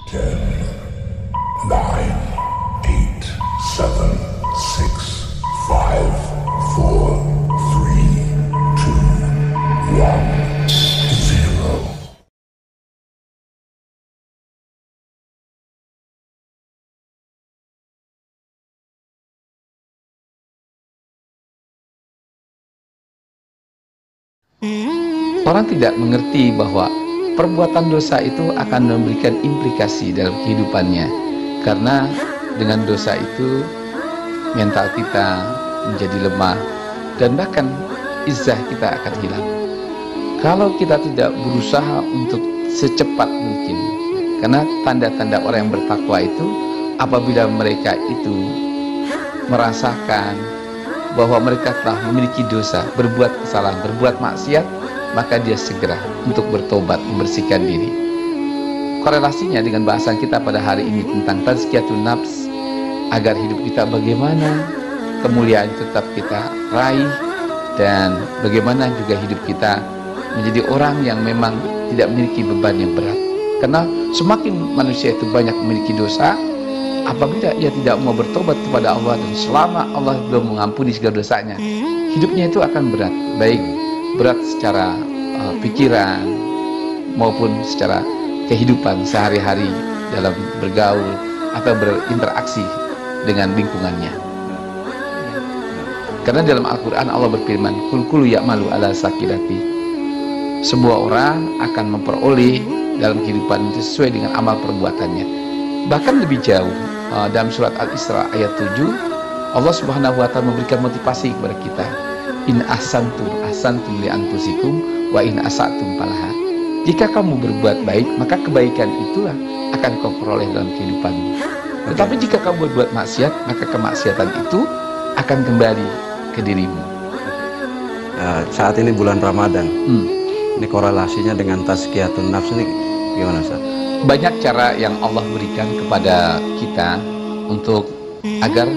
10, 9, 8, 7, 6, 5, 4, 3, 2, 1, 0. Orang tidak mengerti bahwa perbuatan dosa itu akan memberikan implikasi dalam kehidupannya, karena dengan dosa itu mental kita menjadi lemah dan bahkan izzah kita akan hilang kalau kita tidak berusaha untuk secepat mungkin. Karena tanda-tanda orang yang bertakwa itu apabila mereka itu merasakan bahwa mereka telah memiliki dosa, berbuat kesalahan, berbuat maksiat, maka dia segera untuk bertobat, membersihkan diri. Korelasinya dengan bahasan kita pada hari ini tentang tazkiyatun nafs, agar hidup kita bagaimana kemuliaan tetap kita raih, dan bagaimana juga hidup kita menjadi orang yang memang tidak memiliki beban yang berat. Karena semakin manusia itu banyak memiliki dosa, apabila ia tidak mau bertobat kepada Allah, dan selama Allah belum mengampuni segala dosanya, hidupnya itu akan berat, baik berat secara pikiran maupun secara kehidupan sehari-hari dalam bergaul atau berinteraksi dengan lingkungannya. Karena dalam Al-Quran Allah berfirman, kul kullu ya'malu ala sakilati, semua orang akan memperoleh dalam kehidupan itu sesuai dengan amal perbuatannya. Bahkan lebih jauh, dalam surat Al-Isra ayat 7, Allah Subhanahu wa ta'ala memberikan motivasi kepada kita, in ahsantum ahsantum li anfusikum wa in asatum falaha. Jika kamu berbuat baik, maka kebaikan itulah akan kau peroleh dalam kehidupanmu. Tetapi jika kamu berbuat maksiat, maka kemaksiatan itu akan kembali ke dirimu. Saat ini bulan Ramadan, ini korelasinya dengan tazkiyatun nafs ini gimana, Ustaz? Banyak cara yang Allah berikan kepada kita untuk agar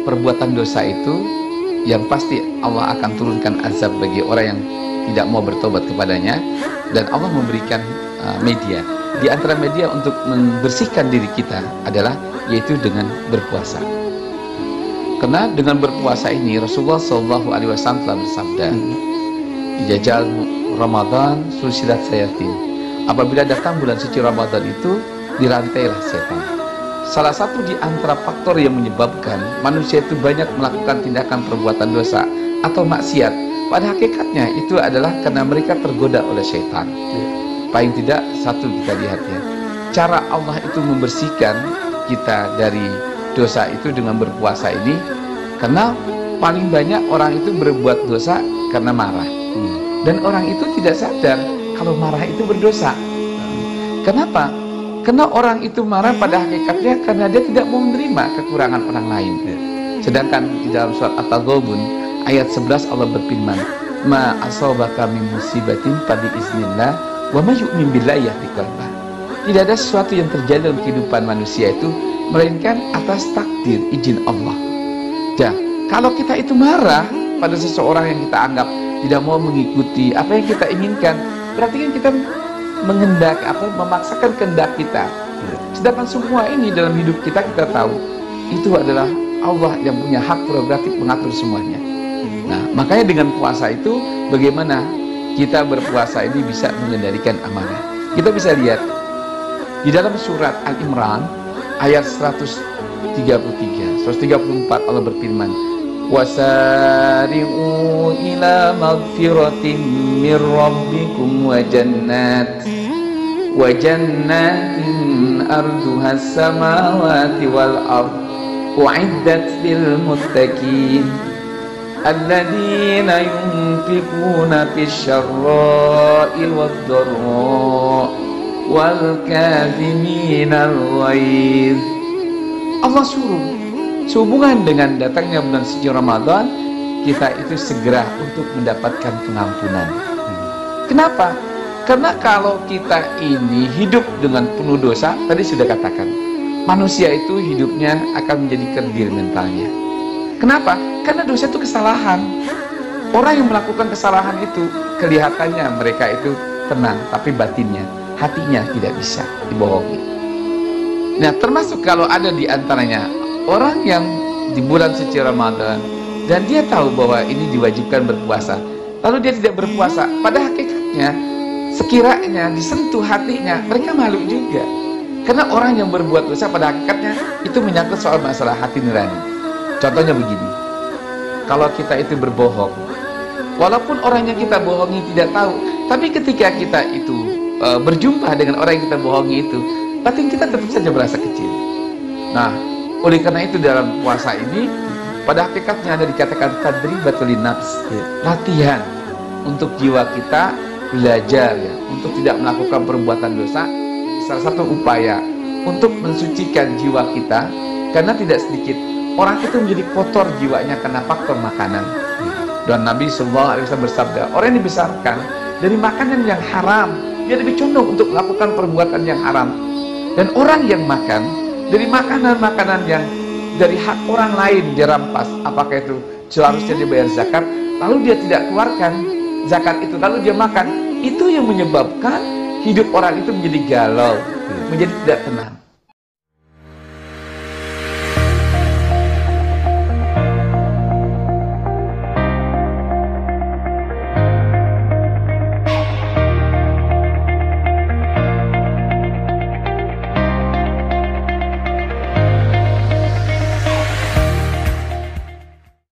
perbuatan dosa itu, yang pasti Allah akan turunkan azab bagi orang yang tidak mau bertobat kepadanya, dan Allah memberikan media. Di antara media untuk membersihkan diri kita adalah yaitu dengan berpuasa. Karena dengan berpuasa ini Rasulullah SAW telah bersabda, Ijajal Ramadan sulsilat sayatin, apabila datang bulan suci Ramadan itu dirantailah setan. Salah satu di antara faktor yang menyebabkan manusia itu banyak melakukan tindakan perbuatan dosa atau maksiat, pada hakikatnya itu adalah karena mereka tergoda oleh setan. Paling tidak satu kita lihat ya, cara Allah itu membersihkan kita dari dosa itu dengan berpuasa ini, karena paling banyak orang itu berbuat dosa karena marah, dan orang itu tidak sadar kalau marah itu berdosa. Kenapa? Karena orang itu marah pada hakikatnya karena dia tidak mau menerima kekurangan orang lain. Sedangkan di dalam surat At-Taghabun ayat 11 Allah berfirman, ma asabaka min musibatin fa bi iznillah wa may yu'min billahi yahdi qalbah. Tidak ada sesuatu yang terjadi dalam kehidupan manusia itu melainkan atas takdir izin Allah. Dan kalau kita itu marah pada seseorang yang kita anggap tidak mau mengikuti apa yang kita inginkan, berarti kan kita menghendak atau memaksakan kehendak kita. Sedangkan semua ini dalam hidup kita tahu itu adalah Allah yang punya hak prerogatif mengatur semuanya. Nah, makanya dengan puasa itu bagaimana kita berpuasa ini bisa mengendalikan amarah. Kita bisa lihat di dalam surat Al-Imran ayat 134 Allah berfirman, wasari'u ila magfiratin mir rabbikum wa jannatin arduhas samawati wal ard u'iddat lil muttaqin alladzina yunfiquna fis syarra'i wad dharra wal kadhiminal ghaidh. Allah suruh sehubungan dengan datangnya bulan suci Ramadan, kita itu segera untuk mendapatkan pengampunan. Kenapa? Karena kalau kita ini hidup dengan penuh dosa, tadi sudah katakan, manusia itu hidupnya akan menjadi kerdil mentalnya. Kenapa? Karena dosa itu kesalahan. Orang yang melakukan kesalahan itu kelihatannya mereka itu tenang, tapi batinnya, hatinya tidak bisa dibohongi. Nah, termasuk kalau ada di antaranya orang yang di bulan suci Ramadan dan dia tahu bahwa ini diwajibkan berpuasa, lalu dia tidak berpuasa, pada hakikatnya sekiranya disentuh hatinya, mereka malu juga. Karena orang yang berbuat dosa pada hakikatnya itu menyangkut soal masalah hati nurani. Contohnya begini, kalau kita itu berbohong, walaupun orang yang kita bohongi tidak tahu, tapi ketika kita itu berjumpa dengan orang yang kita bohongi itu, batin kita tetap saja merasa kecil. Nah, oleh karena itu dalam puasa ini pada hakikatnya ada dikatakan tadribatul nafs, latihan untuk jiwa kita belajar ya, untuk tidak melakukan perbuatan dosa. Salah satu upaya untuk mensucikan jiwa kita, karena tidak sedikit orang itu menjadi kotor jiwanya karena faktor makanan. Dan Nabi SAW bersabda, orang yang dibesarkan dari makanan yang haram, dia lebih condong untuk melakukan perbuatan yang haram. Dan orang yang makan dari makanan-makanan yang dari hak orang lain dia rampas, apakah itu seharusnya dia bayar zakat, lalu dia tidak keluarkan zakat itu, lalu dia makan, itu yang menyebabkan hidup orang itu menjadi galau, menjadi tidak tenang.